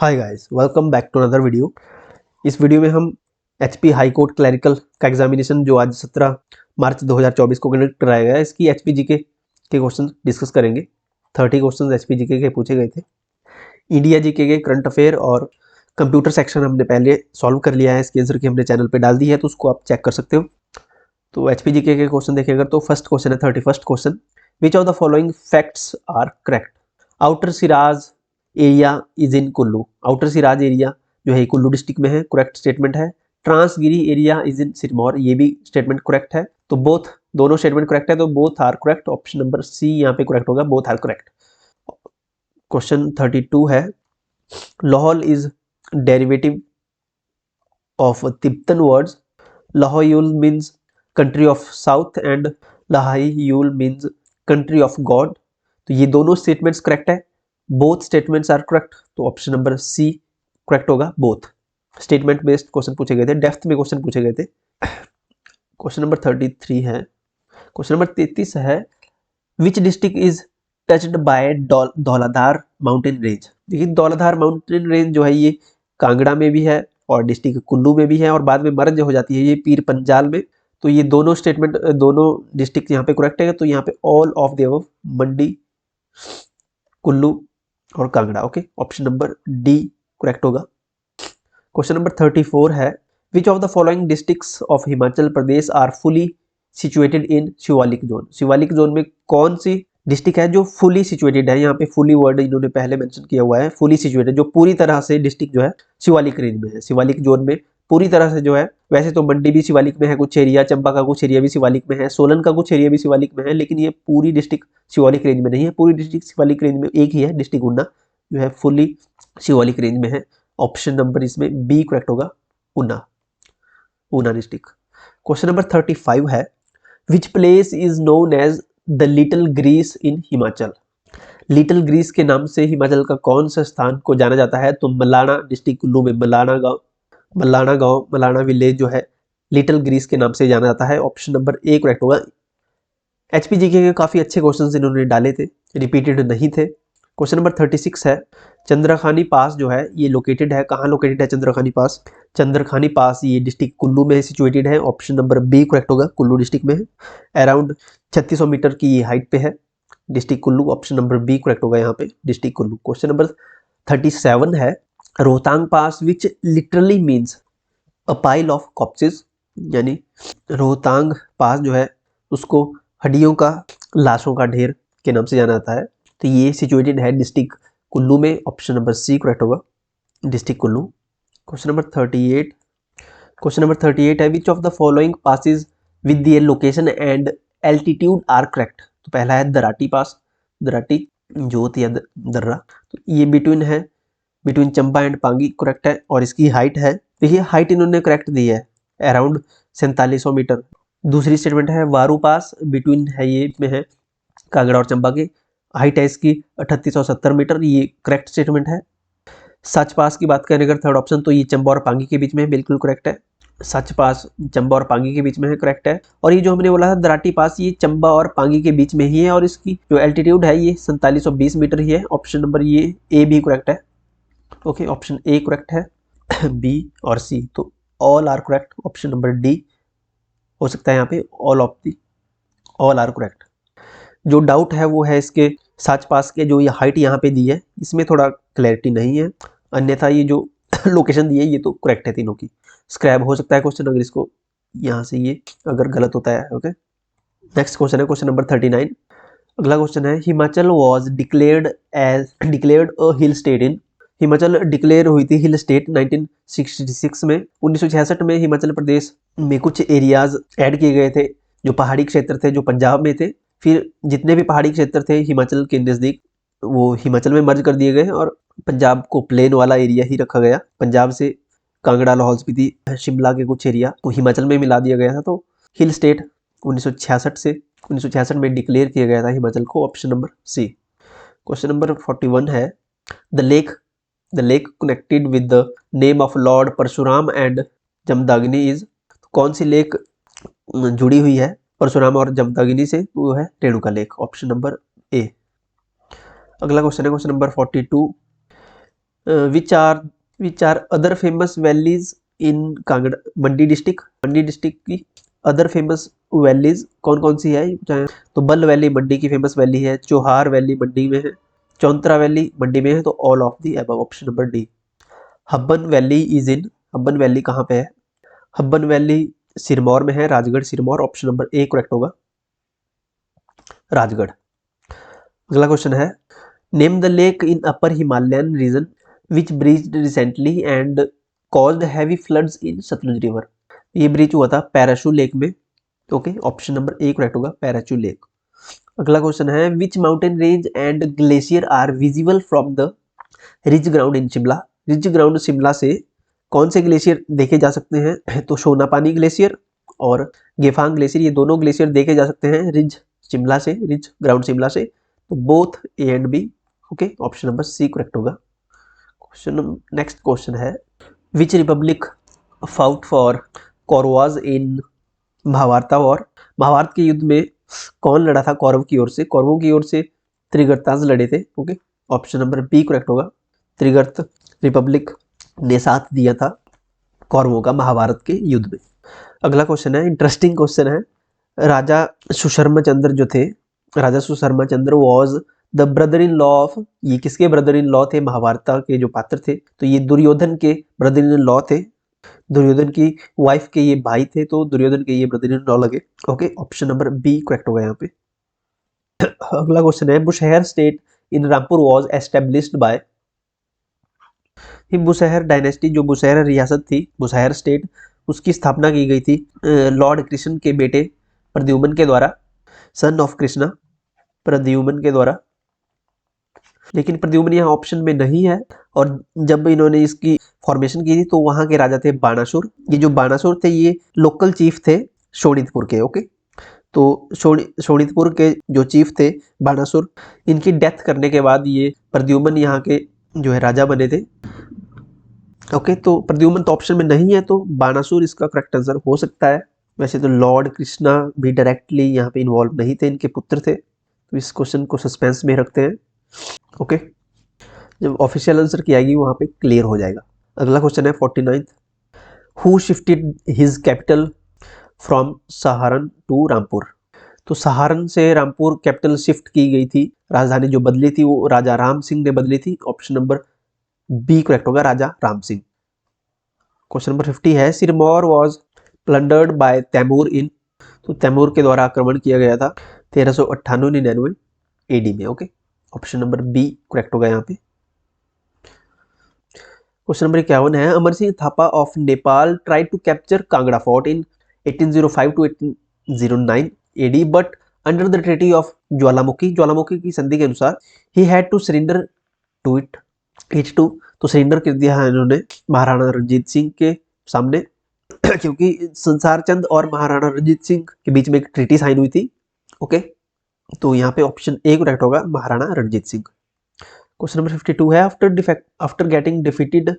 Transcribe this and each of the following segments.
Hi guys, welcome back to another video. इस वीडियो में हम एचपी हाई कोर्ट क्लरिकल का एग्जामिनेशन जो आज 17 मार्च 2024 को कंडक्ट कराया गया है, इसकी एचपी जीके के क्वेश्चन डिस्कस करेंगे। 30 क्वेश्चन एचपी जीके के पूछे गए थे। इंडिया जीके के करंट अफेयर और कंप्यूटर सेक्शन हमने पहले सॉल्व कर लिया है, इसकी आंसर की हमने चैनल पर डाल दी है, तो उसको आप चेक कर सकते हो। तो एचपी जीके के क्वेश्चन देखेंगे तो फर्स्ट क्वेश्चन है 31st question, which of the following facts are correct. Outer Seraj area is in Kullu. Outer Seraj area जो है कुल्लू डिस्ट्रिक्ट में है, करेक्ट स्टेटमेंट है। Transgiri area is in Sirmaur, ये भी स्टेटमेंट करेक्ट है। तो बोथ दोनों स्टेटमेंट करेक्ट है, तो both are correct. Option number C यहाँ पे करेक्ट होगा, बोथ आर करेक्ट। क्वेश्चन 32 है, Lahaul is derivative of Tibetan words Lahaul means country of south and Lahaul means country of God. तो ये दोनों स्टेटमेंट्स करेक्ट है, बोथ स्टेटमेंट्स आर करेक्ट। तो option number C correct होगा, बोथ। स्टेटमेंट बेस्ड क्वेश्चन पूछे गए थे, डेप्थ में क्वेश्चन पूछे गए थे। क्वेश्चन नंबर 33 है। क्वेश्चन नंबर 33 है, which district is touched bye Dhauladhar mountain range. देखिए धौलाधार माउंटेन रेंज जो है ये कांगड़ा में भी है और डिस्ट्रिक्ट कुल्लू में भी है, और बाद में मर्ज हो जाती है ये पीर पंजाल में। तो ये दोनों स्टेटमेंट दोनों डिस्ट्रिक्ट यहाँ पे करेक्ट है। तो यहाँ पे all of the above, Mandi, Kullu और Kangra. Okay, option number D correct होगा। क्वेश्चन नंबर 34 है, which of the following districts of Himachal Pradesh are fully situated in Shivalik zone. Shivalik zone में कौन सी डिस्ट्रिक्ट है जो फुली सिचुएटेड है। यहाँ पे फुली वर्ड इन्होंने पहले मेंशन किया हुआ है, फुली सिचुएटेड, जो पूरी तरह से डिस्ट्रिक्ट जो है शिवालिक रेंज में है, शिवालिक जोन में पूरी तरह से जो है। वैसे तो मंडी भी शिवालिक में है, कुछ एरिया, चंबा का कुछ एरिया भी शिवालिक में है, सोलन का कुछ एरिया भी शिवालिक में है, लेकिन ये पूरी डिस्ट्रिक्ट शिवालिक रेंज में नहीं है। पूरी डिस्ट्रिक्ट शिवालिक रेंज में एक ही है, डिस्ट्रिक्ट ऊना जो है फुली शिवालिक रेंज में है। ऑप्शन नंबर इसमें बी करेक्ट होगा, Una, Una district. Question number 35 है, which place is known as the little Greece in Himachal. Little Greece के नाम से हिमाचल का कौन सा स्थान को जाना जाता है। तो मलाना डिस्ट्रिक्ट कुल्लू में मलाना विलेज जो है लिटिल ग्रीस के नाम से जाना जाता है। ऑप्शन नंबर ए करेक्ट होगा। एचपीजीके के काफी अच्छे क्वेश्चंस इन्होंने डाले थे, रिपीटेड नहीं थे। क्वेश्चन नंबर 36 है, चंद्रखानी पास जो है ये लोकेटेड है, कहाँ लोकेटेड है चंद्रखानी पास। चंद्रखानी पास ये डिस्ट्रिक्ट कुल्लू में सिचुएटेड है। ऑप्शन नंबर बी करेक्ट होगा, कुल्लू डिस्ट्रिक्ट में है। अराउंड 3600 मीटर की ये हाइट पे है district Kullu. Option number B correct होगा यहाँ पे, डिस्ट्रिक्ट कुल्लू। क्वेश्चन नंबर 37 है, Rohtang pass which literally means a pile of corpses. यानी रोहतांग पास जो है उसको हड्डियों का, लाशों का ढेर के नाम से जाना जाता है। तो ये सिचुएटेड है डिस्ट्रिक्ट कुल्लू में। ऑप्शन नंबर सी करेक्ट होगा, district Kullu. Question number 38, question number 38 है, which of the following passes with the location and altitude are correct. तो पहला है दराटी पास, दराटी जोत या दर्रा, तो ये बिटवीन है, between Chamba and Pangi, correct है। और इसकी हाइट है, देखिए हाइट इन्होंने करेक्ट दी है, अराउंड 4700 मीटर। दूसरी स्टेटमेंट है वारू पास, बिटवीन है, ये में है कांगड़ा और चंबा के, हाइट है इसकी 3870 मीटर, ये करेक्ट स्टेटमेंट है। सच पास की बात करें अगर थर्ड ऑप्शन, तो ये चंबा और पांगी के बीच में है, बिल्कुल करेक्ट है। सच पास चंबा और पांगी के बीच में है, करेक्ट है। और ये जो हमने बोला था दराटी पास, ये चंबा और पांगी के बीच में ही है, और इसकी जो एल्टीट्यूड है ये 4720 मीटर ही है। ऑप्शन नंबर ये ए भी करेक्ट है। ओके, ऑप्शन ए करेक्ट है, बी और सी तो all are correct. Option number D हो सकता है यहाँ पे, ऑल आर करेक्ट। जो डाउट है वो है इसके सच पास के, जो ये हाइट यहाँ पे दी है इसमें थोड़ा क्लैरिटी नहीं है, अन्यथा ये जो लोकेशन दी है ये तो करेक्ट है तीनों की। स्क्रैप हो सकता है क्वेश्चन अगर इसको यहाँ से ये अगर गलत होता है। ओके, नेक्स्ट क्वेश्चन है क्वेश्चन नंबर 39। अगला क्वेश्चन है, Himachal was declared a hill state in. Himachal declare हुई थी हिल स्टेट 1966 में। 1966 में हिमाचल प्रदेश में कुछ एरियाज ऐड किए गए थे, जो पहाड़ी क्षेत्र थे, जो पंजाब में थे। फिर जितने भी पहाड़ी क्षेत्र थे हिमाचल के नज़दीक, वो हिमाचल में मर्ज कर दिए गए और पंजाब को प्लेन वाला एरिया ही रखा गया। पंजाब से कांगड़ा, लाहौल स्पीति, शिमला के कुछ एरिया को हिमाचल में मिला दिया गया था। तो हिल स्टेट 1966 में डिक्लेयर किया गया था हिमाचल को। Option number C. Question number 41 है, the lake connected with the name of lord Parshuram and Jamadagni is. कौन सी लेक जुड़ी हुई है परशुराम और जमदाग्नि से, वो है Renuka lake. Option number A. अगला क्वेश्चन है question number 42, which are other famous valleys in Kangra, Mandi district की अदर फेमस वैलीज कौन कौन सी है? तो बल वैली मंडी की फेमस वैली है, चौहार वैली मंडी में है, चौंतरा वैली मंडी में है, तो all of the above, option number D. Habban valley is in, Habban valley कहाँ पे है? हब्बन वैली सिरमौर में है, Rajgarh Sirmaur, option number A correct होगा, राजगढ़। अगला क्वेश्चन है, name the lake in upper Himalayan region which breached recently and caused heavy floods in Sutlej river. ये breach हुआ था पैराशू लेक में, okay, option number A correct होगा, पैराशू लेक। अगला क्वेश्चन है, which mountain range and glacier are visible from the ridge ground in Shimla. Ridge ground Shimla से कौन से ग्लेशियर देखे जा सकते हैं? तो सोनापानी ग्लेशियर और गेफांग ग्लेशियर, ये दोनों ग्लेशियर देखे जा सकते हैं रिज शिमला से, रिज ग्राउंड शिमला से, तो both A and B, okay, option number C correct होगा। क्वेश्चन, नेक्स्ट क्वेश्चन है, which republic fought for Kauravas in Mahabharata war. Mahabharata के युद्ध में कौन लड़ा था कौरव की ओर से? कौरवों की ओर से त्रिगर्ताज लड़े थे, okay, option number B correct होगा, त्रिगर्त रिपब्लिक ने साथ दिया था कौरवों का महाभारत के युद्ध में। अगला क्वेश्चन है, इंटरेस्टिंग क्वेश्चन है, राजा सुशर्मा चंद्र जो थे, राजा Susharma Chandra was the brother in law of, ये किसके ब्रदर इन लॉ थे? महाभारत के जो पात्र थे, तो ये दुर्योधन के ब्रदर इन लॉ थे, दुर्योधन की वाइफ के ये भाई थे, तो दुर्योधन के ये ब्रदर इन लॉ लगे, okay, option number B correct होगा यहाँ पे। अगला क्वेश्चन है, Bushahr state in Rampur was established by. Bushahr dynasty, जो बुशहर रियासत थी, बुशहर स्टेट, उसकी स्थापना की गई थी लॉर्ड कृष्ण के बेटे प्रद्युम्न के द्वारा, सन ऑफ कृष्णा, प्रद्युम्न के द्वारा। लेकिन प्रद्युम्न यहाँ ऑप्शन में नहीं है, और जब इन्होंने इसकी फॉर्मेशन की थी तो वहां के राजा थे बाणासुर। ये जो बाणासुर थे ये लोकल चीफ थे शोणितपुर के, ओके, तो शोणितपुर के जो चीफ थे बाणासुर, इनकी डेथ करने के बाद ये प्रद्युम्न यहाँ के जो है राजा बने थे, ओके, तो प्रद्युम्न तो ऑप्शन में नहीं है, तो बाणासुर इसका करेक्ट आंसर हो सकता है। वैसे तो लॉर्ड कृष्णा भी डायरेक्टली यहाँ पे इन्वॉल्व नहीं थे, इनके पुत्र थे, तो इस क्वेश्चन को सस्पेंस में रखते हैं, ओके, जब ऑफिशियल आंसर की आएगी वहां पे क्लियर हो जाएगा। अगला क्वेश्चन है 49th, who shifted his capital from Saharan to Rampur. तो सहारन से रामपुर कैपिटल शिफ्ट की गई थी, राजधानी जो बदली थी वो राजा राम सिंह ने बदली थी, ऑप्शन नंबर बी करेक्ट होगा, राजा राम सिंह। क्वेश्चन नंबर 50 है, Sirmaur was plundered by Timur in. तो तैमूर के द्वारा आक्रमण किया गया था 1398-99 एडी में, okay, option number B correct होगा यहाँ पे। क्वेश्चन नंबर 51 है, Amar Singh Thapa of Nepal try to capture Kangra fort in 1805 to 1809 AD but under the treaty of Jwalamukhi की संधि के अनुसार he had to surrender to it too, तो सरेंडर कर दिया है इन्होंने महाराणा रंजीत सिंह के सामने क्योंकि संसार चंद और महाराणा रंजीत सिंह के बीच में एक ट्रीटी साइन हुई थी, ओके, तो यहाँ पे ऑप्शन ए करेक्ट होगा, महाराणा रंजीत सिंह। क्वेश्चन नंबर 52 है, after getting defeated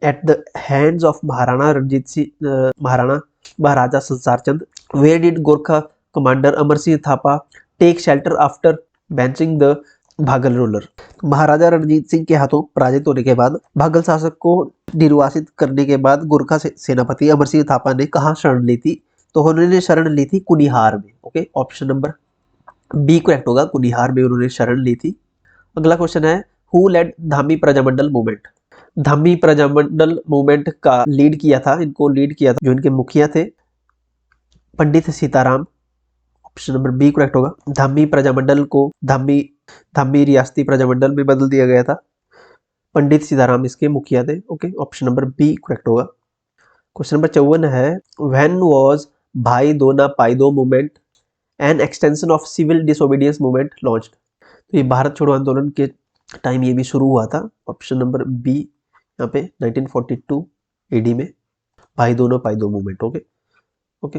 at the hands of Maharana Ranjit Singh, Maharaja Sansar Chand, where did Gorkha commander Amar Singh Thapa take shelter after benching the Bhagal ruler. Maharaja Ranjit Singh के हाथों पराजित होने के बाद, भागल शासक को निर्वासित करने के बाद गोरखा सेनापति अमर सिंह थापा ने कहाँ शरण ली थी? तो उन्होंने शरण ली थी कुनिहार में, okay, option number B correct होगा, कुनिहार में उन्होंने शरण ली थी। अगला क्वेश्चन है, who led Dhami Prajamandal movement. Dhami Prajamandal movement का लीड किया था, इनको लीड किया था जो इनके मुखिया थे Pandit Sitaram, option number B correct होगा। धामी प्रजामंडल को धामी रियासती प्रजामंडल में बदल दिया गया था, पंडित सीताराम इसके मुखिया थे, okay, option number B correct होगा। क्वेश्चन नंबर 54 है, when was Bhai Do Na Pai Do movement an extension of civil disobedience movement launched. तो ये भारत छोड़ो आंदोलन के टाइम ये भी शुरू हुआ था, ऑप्शन नंबर बी यहाँ पे 1942 एडी में भाई Do Na Pai Do movement, okay okay.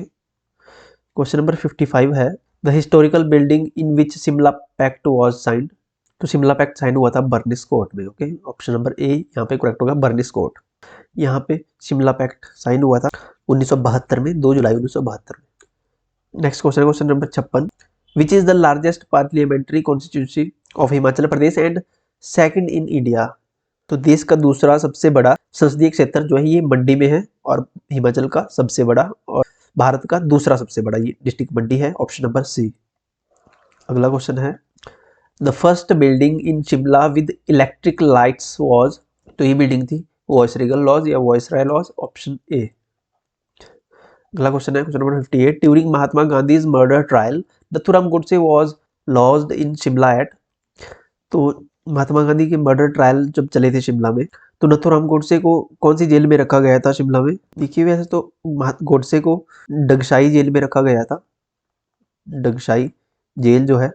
Question number 55 है, the historical building in which Shimla pact was signed. तो शिमला पैक्ट साइन हुआ था बर्निस कोर्ट में, ओके, ऑप्शन नंबर ए यहाँ पे करेक्ट होगा, बर्निस कोर्ट। यहाँ पे शिमला पैक्ट साइन हुआ था 1972 में, 2 जुलाई 1972 में। Next question, question number 56, which is the largest parliamentary constituency of Himachal Pradesh and second in India. तो देश का दूसरा सबसे बड़ा संसदीय क्षेत्र जो है ये मंडी में है और हिमाचल का सबसे बड़ा और भारत का दूसरा सबसे बड़ा ये डिस्ट्रिक्ट मंडी है। Option number C. अगला क्वेश्चन है the first building in Shimla with electric lights was, तो ये बिल्डिंग थी वॉइसरेगल लॉज या वॉइसराय लॉज। Option A. अगला क्वेश्चन है question number 58 during Mahatma Gandhi's murder trial Nathuram Godse was lodged in Shimla at, तो महात्मा गांधी के मर्डर ट्रायल जब चले थे शिमला में तो नथुराम गोडसे को कौन सी जेल में रखा गया था शिमला में? देखिए वैसे तो गोडसे को डगशाई जेल में रखा गया था, डगशाई जेल जो है।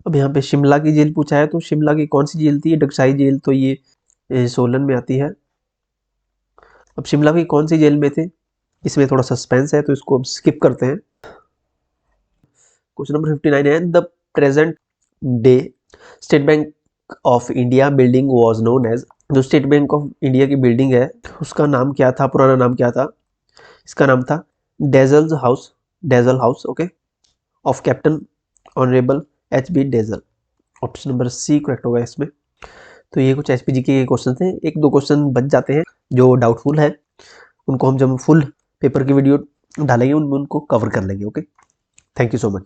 अब यहाँ पे शिमला की जेल पूछा है तो शिमला की कौन सी जेल थी? डगशाई जेल, तो ये सोलन में आती है। अब शिमला की कौन सी जेल में थे, इसमें थोड़ा सस्पेंस है तो इसको अब स्किप करते हैं। क्वेश्चन नंबर 59 है the present day State Bank of India building was known as, जो स्टेट बैंक ऑफ इंडिया की बिल्डिंग है उसका नाम क्या था, पुराना नाम क्या था? इसका नाम था Dazel house, Dazel house, okay, of captain honourable H B. Dazel. Option number C correct होगा इसमें। तो ये कुछ एचपीजी के क्वेश्चन थे, एक दो क्वेश्चन बच जाते हैं जो डाउटफुल है, उनको हम जब फुल पेपर की वीडियो डालेंगे उनको कवर कर लेंगे। Okay, thank you so much.